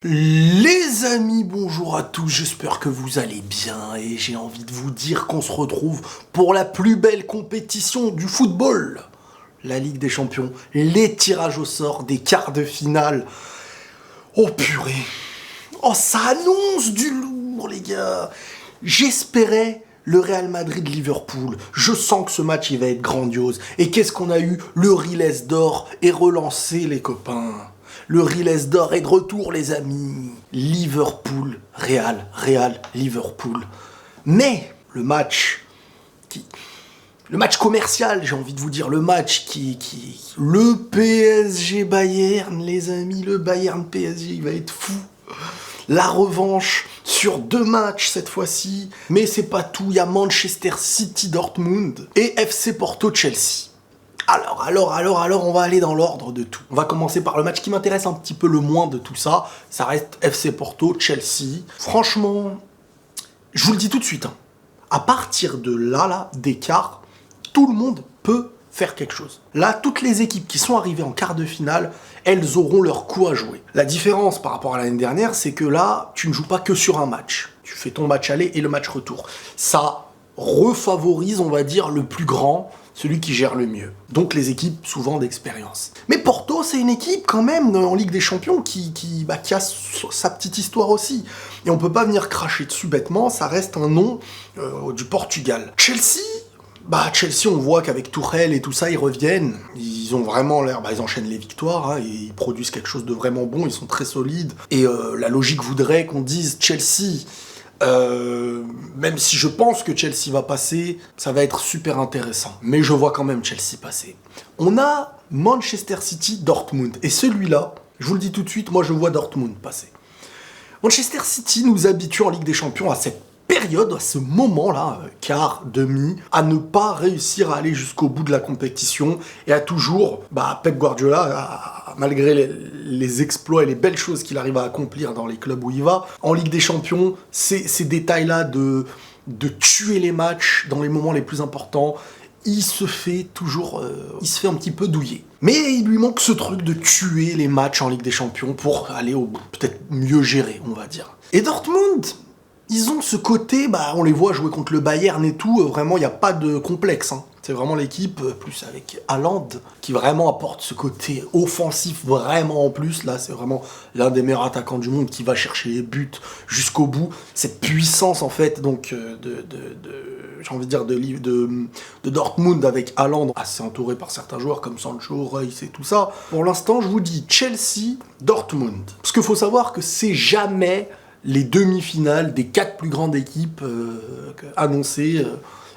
Les amis, bonjour à tous, j'espère que vous allez bien et j'ai envie de vous dire qu'on se retrouve pour la plus belle compétition du football. La Ligue des Champions, les tirages au sort des quarts de finale. Oh purée, oh ça annonce du lourd les gars. J'espérais le Real Madrid-Liverpool. Je sens que ce match il va être grandiose. Et qu'est-ce qu'on a eu? Le Riles d'or est relancé les copains. Le Riles d'or est de retour, les amis. Liverpool, Real, Liverpool. Mais le match commercial, j'ai envie de vous dire, le match le PSG Bayern, les amis, le Bayern PSG, il va être fou. La revanche sur 2 matchs cette fois-ci. Mais c'est pas tout, il y a Manchester City Dortmund et FC Porto Chelsea. Alors, on va aller dans l'ordre de tout. On va commencer par le match qui m'intéresse un petit peu le moins de tout ça. Ça reste FC Porto, Chelsea. Franchement, je vous le dis tout de suite, hein. À partir de là, d'écart, tout le monde peut faire quelque chose. Là, toutes les équipes qui sont arrivées en quart de finale, elles auront leur coup à jouer. La différence par rapport à l'année dernière, c'est que là, tu ne joues pas que sur un match. Tu fais ton match aller et le match retour. Ça refavorise, on va dire, le plus grand, celui qui gère le mieux. Donc les équipes souvent d'expérience. Mais Porto, c'est une équipe quand même en Ligue des Champions qui a sa petite histoire aussi. Et on peut pas venir cracher dessus bêtement, ça reste un nom du Portugal. Chelsea, on voit qu'avec Tuchel et tout ça, ils reviennent. Ils ont vraiment l'air, ils enchaînent les victoires, hein, et ils produisent quelque chose de vraiment bon, ils sont très solides. Et la logique voudrait qu'on dise Chelsea. Même si je pense que Chelsea va passer, ça va être super intéressant. Mais je vois quand même Chelsea passer. On a Manchester City, Dortmund. Et celui-là, je vous le dis tout de suite, moi je vois Dortmund passer. Manchester City nous habitue en Ligue des Champions à cette période, à ce moment-là, quart, demi, à ne pas réussir à aller jusqu'au bout de la compétition et à toujours, Pep Guardiola, malgré les exploits et les belles choses qu'il arrive à accomplir dans les clubs où il va, en Ligue des Champions, ces détails-là de tuer les matchs dans les moments les plus importants, il se fait un petit peu douiller. Mais il lui manque ce truc de tuer les matchs en Ligue des Champions pour aller au bout, peut-être mieux gérer, on va dire. Et Dortmund, ils ont ce côté, on les voit jouer contre le Bayern et tout, vraiment il n'y a pas de complexe, hein. C'est vraiment l'équipe, plus avec Haaland, qui vraiment apporte ce côté offensif vraiment en plus. Là, c'est vraiment l'un des meilleurs attaquants du monde qui va chercher les buts jusqu'au bout. Cette puissance, en fait, donc, j'ai envie de dire, de Dortmund avec Haaland, assez entouré par certains joueurs comme Sancho, Reus et tout ça. Pour l'instant, je vous dis Chelsea, Dortmund. Parce qu'il faut savoir que c'est jamais les demi-finales des 4 plus grandes équipes annoncées.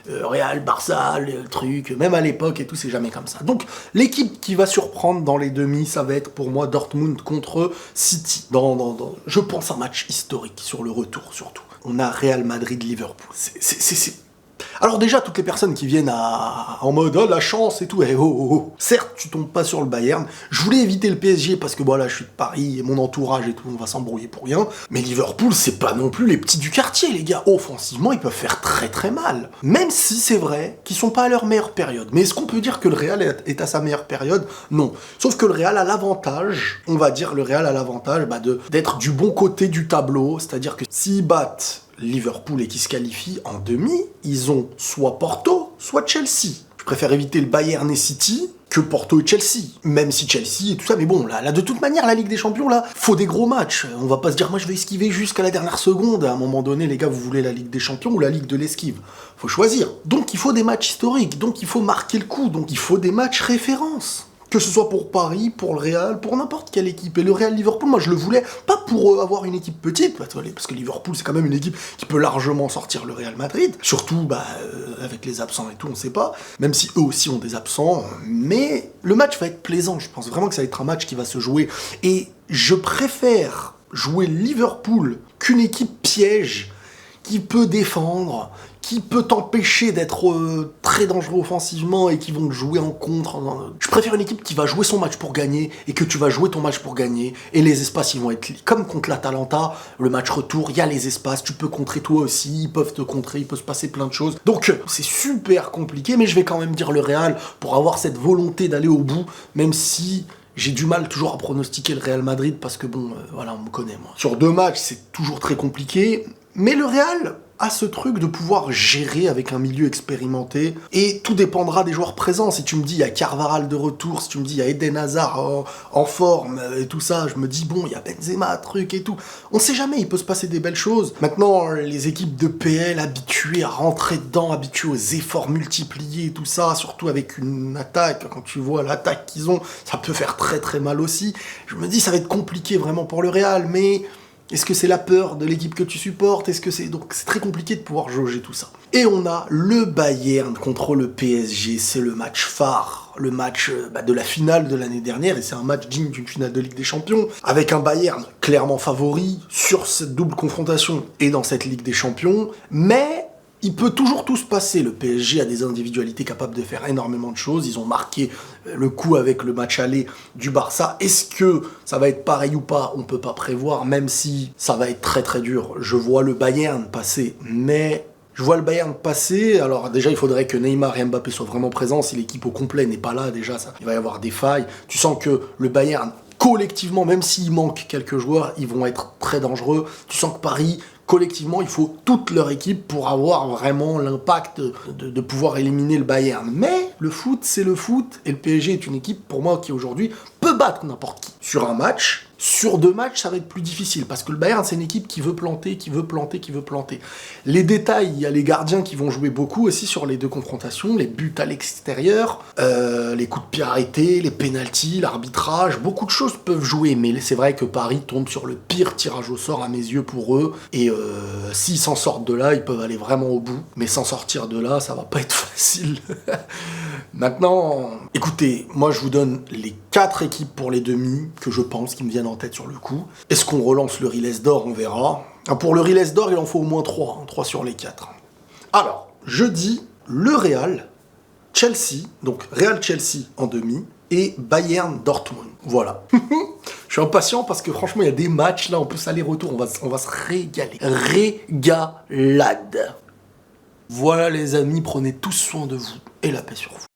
Real, Barça, le truc, même à l'époque et tout, c'est jamais comme ça. Donc, l'équipe qui va surprendre dans les demi, ça va être pour moi Dortmund contre City. Je pense un match historique sur le retour, surtout. On a Real Madrid-Liverpool. Alors déjà, toutes les personnes qui viennent en mode « Oh, la chance » et tout, certes, tu tombes pas sur le Bayern. Je voulais éviter le PSG parce que je suis de Paris et mon entourage et tout, on va s'embrouiller pour rien. Mais Liverpool, c'est pas non plus les petits du quartier, les gars. Offensivement, ils peuvent faire très très mal. Même si c'est vrai qu'ils sont pas à leur meilleure période. Mais est-ce qu'on peut dire que le Real est à sa meilleure période? Non. Sauf que le Real a l'avantage, d'être du bon côté du tableau. C'est-à-dire que s'ils battent Liverpool et qui se qualifient en demi, ils ont soit Porto, soit Chelsea. Je préfère éviter le Bayern et City que Porto et Chelsea. Même si Chelsea et tout ça, mais bon, là, de toute manière, la Ligue des Champions, là, faut des gros matchs. On va pas se dire, moi, je vais esquiver jusqu'à la dernière seconde. À un moment donné, les gars, vous voulez la Ligue des Champions ou la Ligue de l'esquive? Faut choisir. Donc, il faut des matchs historiques. Donc, il faut marquer le coup. Donc, il faut des matchs références. Que ce soit pour Paris, pour le Real, pour n'importe quelle équipe. Et le Real Liverpool, moi je le voulais, pas pour avoir une équipe petite, parce que Liverpool c'est quand même une équipe qui peut largement sortir le Real Madrid, surtout avec les absents et tout, on sait pas, même si eux aussi ont des absents, mais le match va être plaisant, je pense vraiment que ça va être un match qui va se jouer, et je préfère jouer Liverpool qu'une équipe piège qui peut défendre, qui peut t'empêcher d'être très dangereux offensivement et qui vont te jouer en contre. Je préfère une équipe qui va jouer son match pour gagner et que tu vas jouer ton match pour gagner. Et les espaces, ils vont être comme contre l'Atalanta, le match retour, il y a les espaces, tu peux contrer toi aussi, ils peuvent te contrer, il peut se passer plein de choses. Donc c'est super compliqué, mais je vais quand même dire le Real pour avoir cette volonté d'aller au bout, même si J'ai du mal toujours à pronostiquer le Real Madrid parce que bon, voilà, on me connaît moi. Sur 2 matchs, c'est toujours très compliqué, mais le Real a ce truc de pouvoir gérer avec un milieu expérimenté, et tout dépendra des joueurs présents. Si tu me dis il y a Carvajal de retour, si tu me dis il y a Eden Hazard en forme et tout ça, je me dis bon, il y a Benzema, truc et tout. On sait jamais, il peut se passer des belles choses. Maintenant, les équipes de PL habituées à rentrer dedans, habituées aux efforts multipliés et tout ça, surtout avec une attaque, quand tu vois l'attaque qu'ils ont, ça peut faire très très mal aussi. Je me dis ça va être compliqué vraiment pour le Real, mais est-ce que c'est la peur de l'équipe que tu supportes? Est-ce que c'est... Donc c'est très compliqué de pouvoir jauger tout ça. Et on a le Bayern contre le PSG, c'est le match phare, le match de la finale de l'année dernière, et c'est un match digne d'une finale de Ligue des Champions, avec un Bayern clairement favori sur cette double confrontation et dans cette Ligue des Champions, mais il peut toujours tout se passer. Le PSG a des individualités capables de faire énormément de choses. Ils ont marqué le coup avec le match aller du Barça. Est-ce que ça va être pareil ou pas? On peut pas prévoir, même si ça va être très très dur. Je vois le Bayern passer, mais... Je vois le Bayern passer. Alors déjà, il faudrait que Neymar et Mbappé soient vraiment présents. Si l'équipe au complet n'est pas là, déjà, il va y avoir des failles. Tu sens que le Bayern, collectivement, même s'il manque quelques joueurs, ils vont être très dangereux. Tu sens que Paris... Collectivement, il faut toute leur équipe pour avoir vraiment l'impact de pouvoir éliminer le Bayern. Mais le foot, c'est le foot, et le PSG est une équipe, pour moi, qui aujourd'hui peut battre n'importe qui. Sur un match, sur 2 matchs, ça va être plus difficile, parce que le Bayern, c'est une équipe qui veut planter, qui veut planter, qui veut planter. Les détails, il y a les gardiens qui vont jouer beaucoup aussi sur les 2 confrontations, les buts à l'extérieur, les coups de pied arrêtés, les pénaltys, l'arbitrage, beaucoup de choses peuvent jouer, mais c'est vrai que Paris tombe sur le pire tirage au sort à mes yeux pour eux, et s'ils s'en sortent de là, ils peuvent aller vraiment au bout, mais s'en sortir de là, ça va pas être facile. Maintenant, écoutez, moi je vous donne les 4 équipes pour les demi que je pense qui me viennent en tête sur le coup. Est-ce qu'on relance le Riles d'or? On verra. Pour le Riles d'or, il en faut au moins 3, 3 sur les 4. Alors, je dis le Real, Chelsea, donc Real-Chelsea en demi, et Bayern-Dortmund. Voilà. Je suis impatient parce que franchement, il y a des matchs là, on peut aller-retour, on va se régaler. Régalade. Voilà les amis, prenez tous soin de vous et la paix sur vous.